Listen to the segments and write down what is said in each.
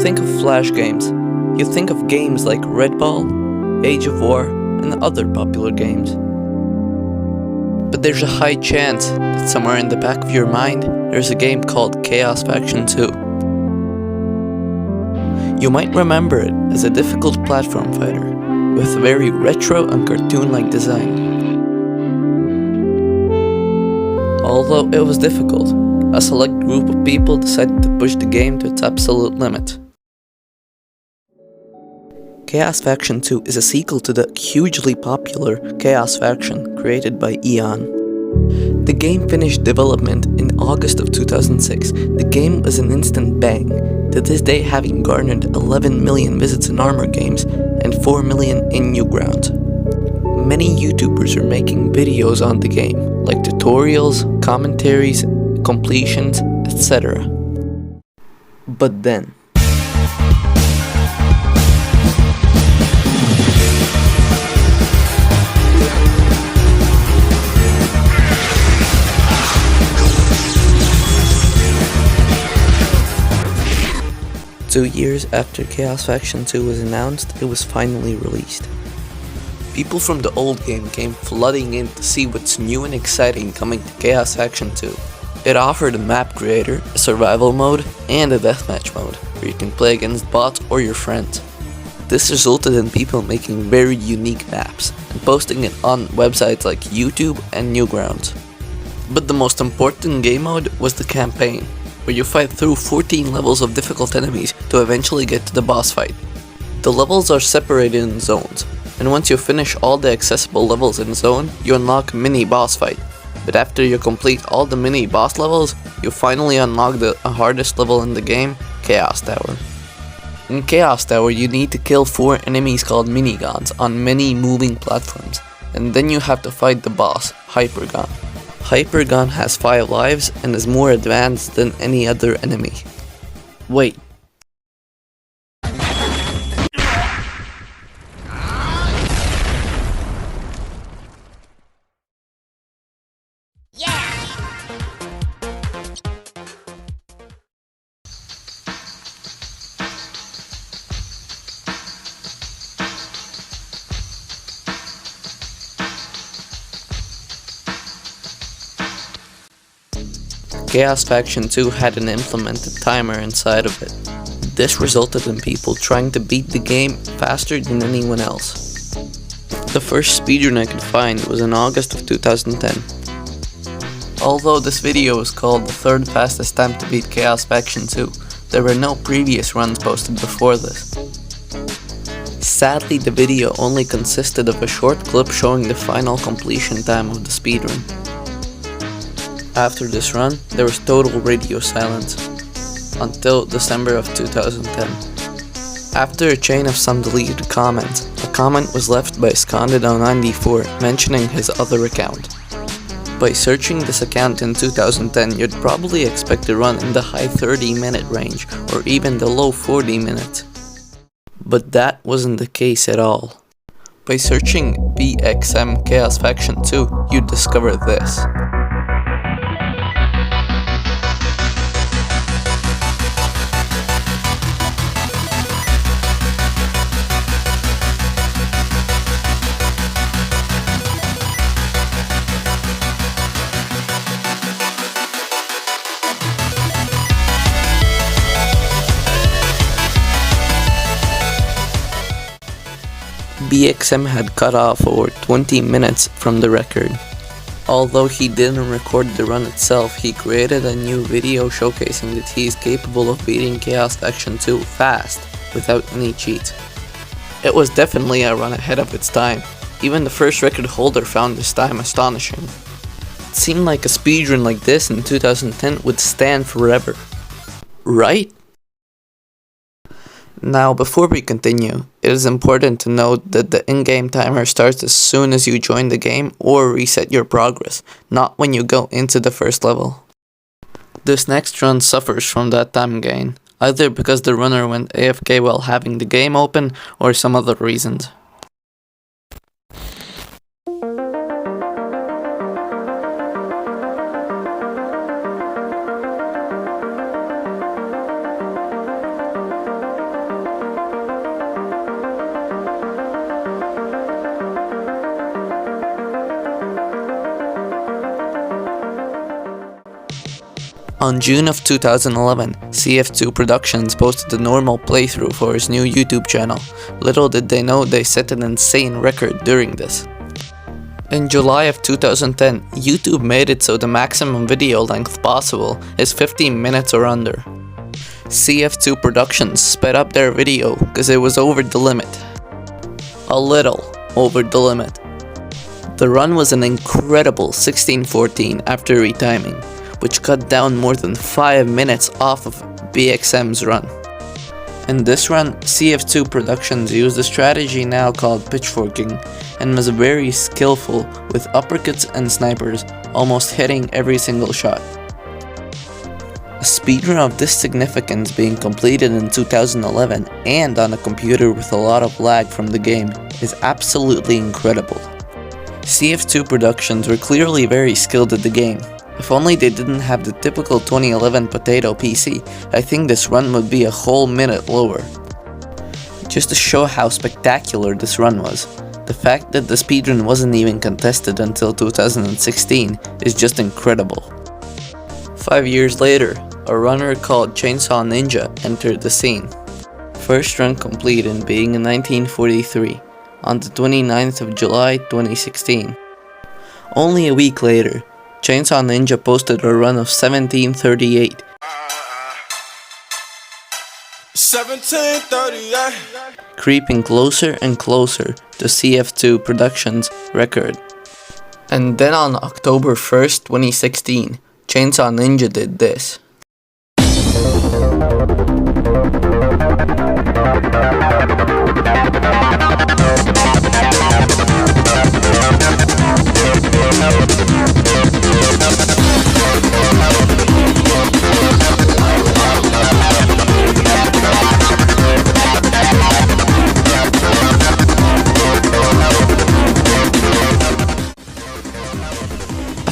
think of Flash games, you think of games like Red Ball, Age of War, and other popular games. But there's a high chance that somewhere in the back of your mind, there's a game called Chaos Faction 2. You might remember it as a difficult platform fighter, with a very retro and cartoon-like design. Although it was difficult, a select group of people decided to push the game to its absolute limit. Chaos Faction 2 is a sequel to the hugely popular Chaos Faction created by Eon. The game finished development in August of 2006. The game was an instant bang, to this day having garnered 11 million visits in Armor Games and 4 million in Newgrounds. Many YouTubers are making videos on the game, like tutorials, commentaries, completions, etc. But then, "2 years after Chaos Faction 2 was announced, it was finally released. People from the old game came flooding in to see what's new and exciting coming to Chaos Faction 2. It offered a map creator, a survival mode, and a deathmatch mode, where you can play against bots or your friends. This resulted in people making very unique maps, and posting it on websites like YouTube and Newgrounds. But the most important game mode was the campaign, where you fight through 14 levels of difficult enemies to eventually get to the boss fight. The levels are separated in zones, and once you finish all the accessible levels in a zone, you unlock a mini boss fight. But after you complete all the mini boss levels, you finally unlock the hardest level in the game, Chaos Tower. In Chaos Tower, you need to kill 4 enemies called minigons on many moving platforms, and then you have to fight the boss, Hypergon. Hypergon has 5 lives and is more advanced than any other enemy. Wait. Chaos Faction 2 had an implemented timer inside of it. This resulted in people trying to beat the game faster than anyone else. The first speedrun I could find was in August of 2010. Although this video is called the 3rd fastest time to beat Chaos Faction 2, there were no previous runs posted before this. Sadly, the video only consisted of a short clip showing the final completion time of the speedrun. After this run, there was total radio silence, until December of 2010. After a chain of some deleted comments, a comment was left by Scondido94 mentioning his other account. By searching this account in 2010, you'd probably expect a run in the high 30-minute range, or even the low 40 minutes. But that wasn't the case at all. By searching BXM Chaos Faction 2, you'd discover this. BXM had cut off over 20 minutes from the record. Although he didn't record the run itself, he created a new video showcasing that he is capable of beating Chaos Faction 2 fast, without any cheats. It was definitely a run ahead of its time. Even the first record holder found this time astonishing. It seemed like a speedrun like this in 2010 would stand forever. Right? Now, before we continue, it is important to note that the in-game timer starts as soon as you join the game or reset your progress, not when you go into the first level. This next run suffers from that time gain, either because the runner went AFK while having the game open or some other reasons. On June of 2011, CF2 Productions posted a normal playthrough for his new YouTube channel. Little did they know they set an insane record during this. In July of 2010, YouTube made it so the maximum video length possible is 15 minutes or under. CF2 Productions sped up their video because it was over the limit. A little over the limit. The run was an incredible 16:14 after retiming, which cut down more than 5 minutes off of BXM's run. In this run, CF2 Productions used a strategy now called pitchforking and was very skillful with uppercuts and snipers, almost hitting every single shot. A speedrun of this significance being completed in 2011 and on a computer with a lot of lag from the game is absolutely incredible. CF2 Productions were clearly very skilled at the game. If only they didn't have the typical 2011 potato PC, I think this run would be a whole minute lower. Just to show how spectacular this run was, the fact that the speedrun wasn't even contested until 2016 is just incredible. 5 years later, a runner called Chainsaw Ninja entered the scene. First run completed being in 1943, on the 29th of July 2016. Only a week later, Chainsaw Ninja posted a run of 17:38. 17:38. Creeping closer and closer to CF2 Productions' record. And then on October 1st, 2016, Chainsaw Ninja did this.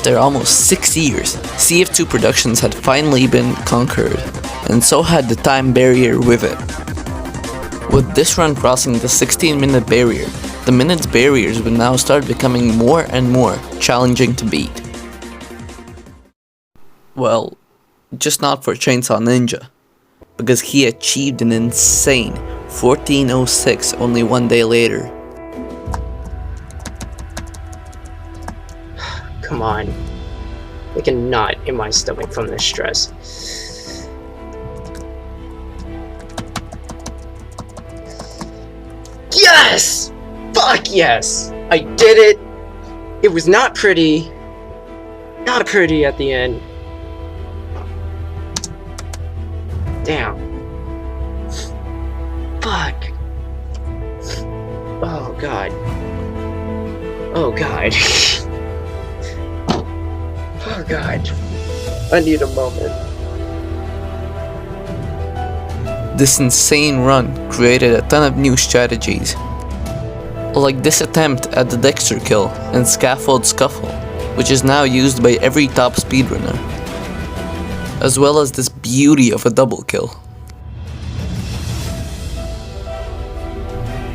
After almost 6 years, CF2 Productions had finally been conquered, and so had the time barrier with it. With this run crossing the 16-minute barrier, the minutes barriers would now start becoming more and more challenging to beat. Well, just not for Chainsaw Ninja, because he achieved an insane 14:06 only 1 day later. Come on. Like a knot in my stomach from this stress. Yes! Fuck yes! I did it! It was not pretty. Not pretty at the end. Damn. Fuck. Oh god. Oh god. Oh god. I need a moment. This insane run created a ton of new strategies, like this attempt at the Dexter kill and Scaffold Scuffle, which is now used by every top speedrunner, as well as this beauty of a double kill.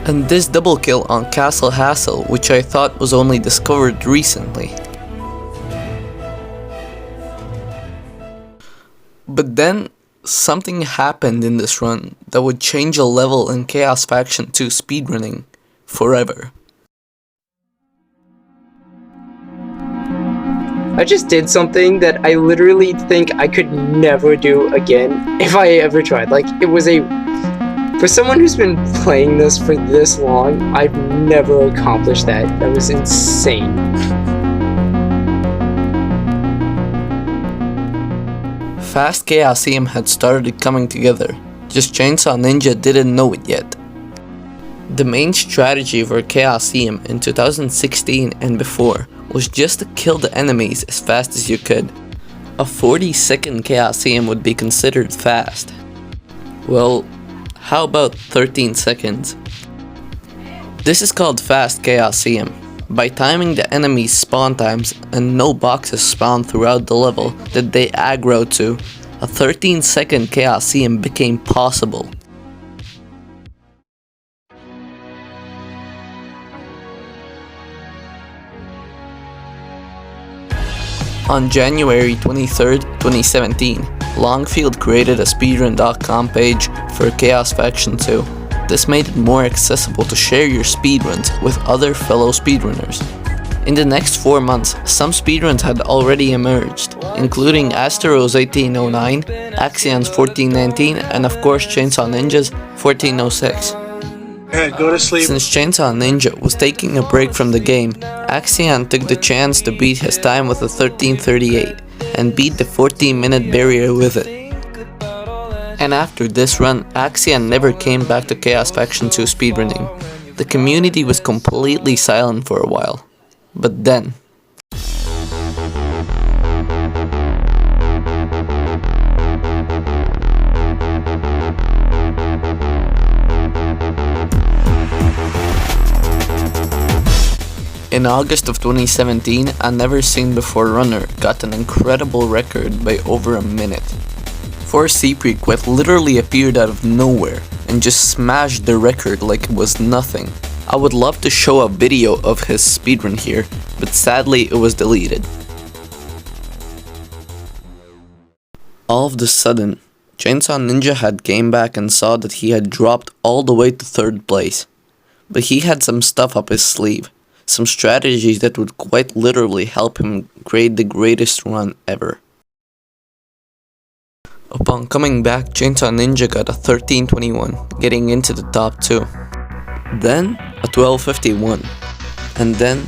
And this double kill on Castle Hassle, which I thought was only discovered recently. But then, something happened in this run that would change a level in Chaos Faction 2 speedrunning forever. I just did something that I literally think I could never do again if I ever tried. Like, it was for someone who's been playing this for this long, I've never accomplished that. That was insane. Fast Chaosium had started coming together, just Chainsaw Ninja didn't know it yet. The main strategy for Chaosium in 2016 and before was just to kill the enemies as fast as you could. A 40-second Chaosium would be considered fast. Well, how about 13 seconds? This is called Fast Chaosium. By timing the enemy's spawn times and no boxes spawn throughout the level that they aggro to, a 13-second Chaosium became possible. On January 23rd, 2017, Longfield created a speedrun.com page for Chaos Faction 2. This made it more accessible to share your speedruns with other fellow speedrunners. In the next 4 months, some speedruns had already emerged, including Asteros 1809, Axion's 1419, and of course Chainsaw Ninja's 1406. Go to sleep. Since Chainsaw Ninja was taking a break from the game, Axion took the chance to beat his time with a 1338 and beat the 14-minute barrier with it. And after this run, Axion never came back to Chaos Faction 2 speedrunning. The community was completely silent for a while. But then, in August of 2017, a never-seen-before runner got an incredible record by over a minute. 4C quite literally appeared out of nowhere and just smashed the record like it was nothing. I would love to show a video of his speedrun here, but sadly it was deleted. All of a sudden, Chainsaw Ninja had came back and saw that he had dropped all the way to 3rd place. But he had some stuff up his sleeve, some strategies that would quite literally help him create the greatest run ever. Upon coming back, Chainsaw Ninja got a 1321, getting into the top 2. Then a 1251, and then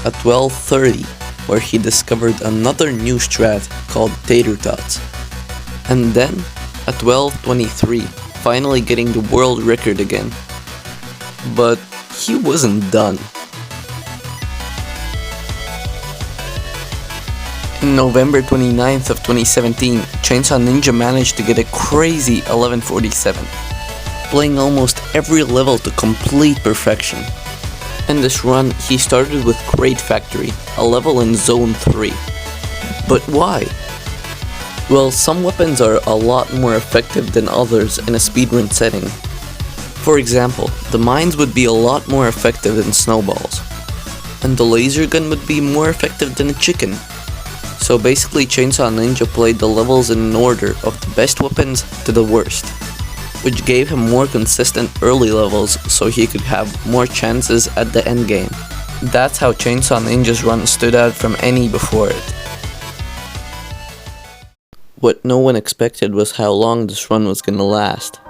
a 1230, where he discovered another new strat called Tater Tots. And then a 1223, finally getting the world record again. But he wasn't done. On November 29th of 2017, Chainsaw Ninja managed to get a crazy 1147, playing almost every level to complete perfection. In this run, he started with Crate Factory, a level in Zone 3. But why? Well, some weapons are a lot more effective than others in a speedrun setting. For example, the mines would be a lot more effective than snowballs, and the laser gun would be more effective than a chicken. So basically Chainsaw Ninja played the levels in an order of the best weapons to the worst, which gave him more consistent early levels so he could have more chances at the end game. That's how Chainsaw Ninja's run stood out from any before it. What no one expected was how long this run was gonna last.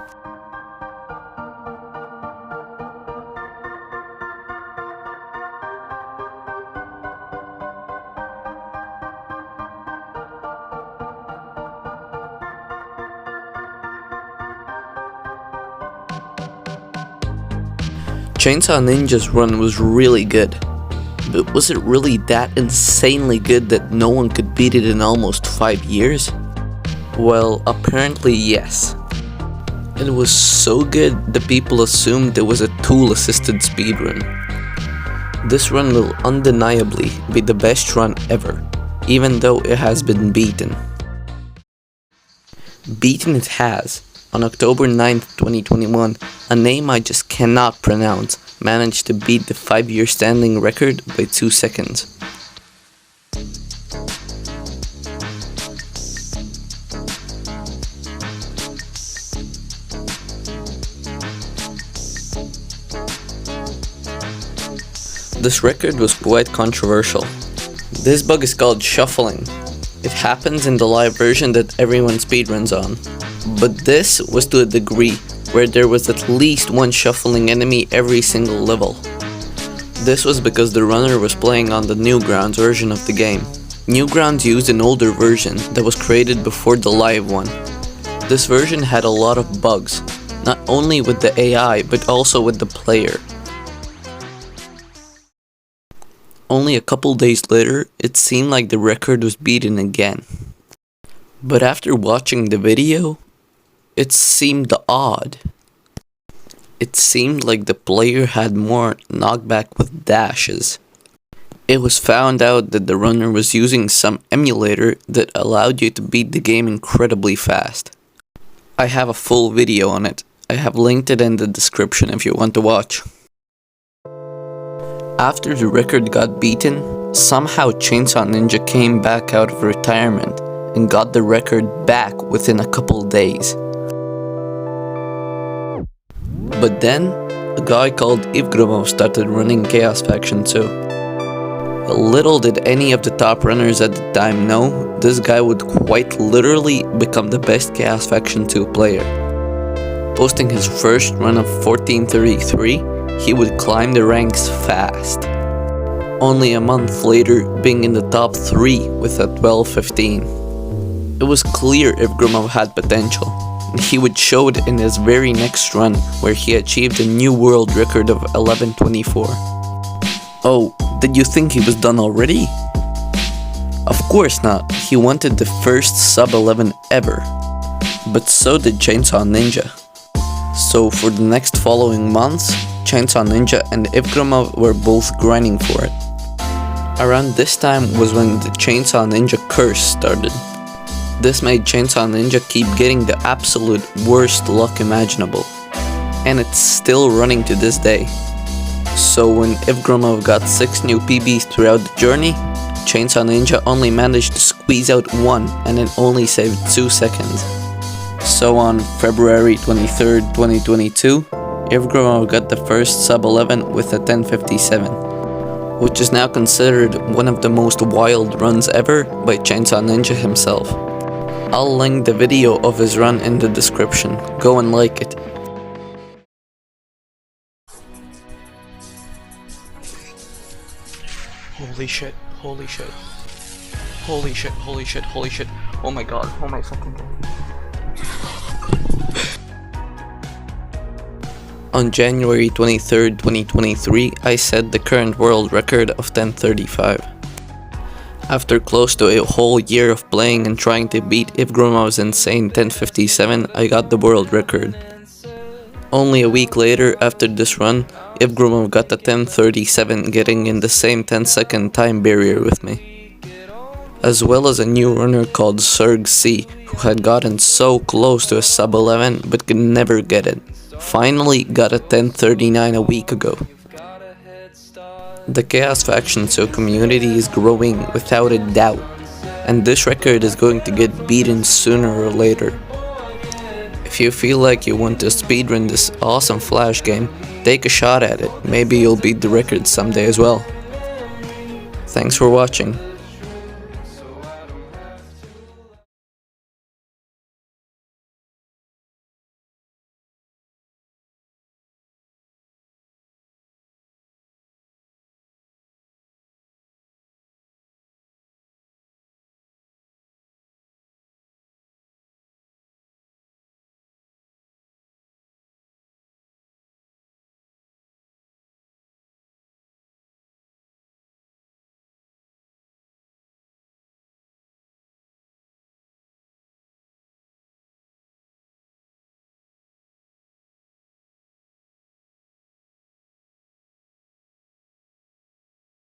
Chainsaw Ninja's run was really good, but was it really that insanely good that no one could beat it in almost 5 years? Well, apparently yes. It was so good that people assumed it was a tool-assisted speedrun. This run will undeniably be the best run ever, even though it has been beaten. Beaten it has. On October 9th, 2021, a name I just cannot pronounce managed to beat the 5-year standing record by 2 seconds. This record was quite controversial. This bug is called shuffling. It happens in the live version that everyone speedruns on. But this was to a degree where there was at least one shuffling enemy every single level. This was because the runner was playing on the Newgrounds version of the game. Newgrounds used an older version that was created before the live one. This version had a lot of bugs, not only with the AI but also with the player. Only a couple days later, it seemed like the record was beaten again. But after watching the video, it seemed odd. It seemed like the player had more knockback with dashes. It was found out that the runner was using some emulator that allowed you to beat the game incredibly fast. I have a full video on it. I have linked it in the description if you want to watch. After the record got beaten, somehow Chainsaw Ninja came back out of retirement and got the record back within a couple days. But then, a guy called IvGromov started running Chaos Faction 2. Little did any of the top runners at the time know, this guy would quite literally become the best Chaos Faction 2 player. Posting his first run of 1433, he would climb the ranks fast. Only a month later, being in the top 3 with a 1215. It was clear IvGromov had potential, and he would show it in his very next run, where he achieved a new world record of 1124. Oh, did you think he was done already? Of course not, he wanted the first sub-11 ever. But so did Chainsaw Ninja. So for the next following months, Chainsaw Ninja and IvGromov were both grinding for it. Around this time was when the Chainsaw Ninja curse started. This made Chainsaw Ninja keep getting the absolute worst luck imaginable. And it's still running to this day. So when IvGromov got 6 new PBs throughout the journey, Chainsaw Ninja only managed to squeeze out 1 and it only saved 2 seconds. So on February 23rd, 2022, IvGromov got the first sub-11 with a 1057, which is now considered one of the most wild runs ever by Chainsaw Ninja himself. I'll link the video of his run in the description, go and like it. Holy shit, holy shit. Holy shit, holy shit, holy shit. Oh my god, oh my fucking god. On January 23rd, 2023, I set the current world record of 1035. After close to a whole year of playing and trying to beat IvGromov's insane 1057, I got the world record. Only a week later, after this run, IvGromov got the 1037, getting in the same 10-second time barrier with me. As well as a new runner called Serg C, who had gotten so close to a sub-11 but could never get it. Finally got a 1039 a week ago. The Chaos Faction 2 community is growing without a doubt, and this record is going to get beaten sooner or later. If you feel like you want to speedrun this awesome Flash game, take a shot at it, maybe you'll beat the record someday as well. Thanks for watching.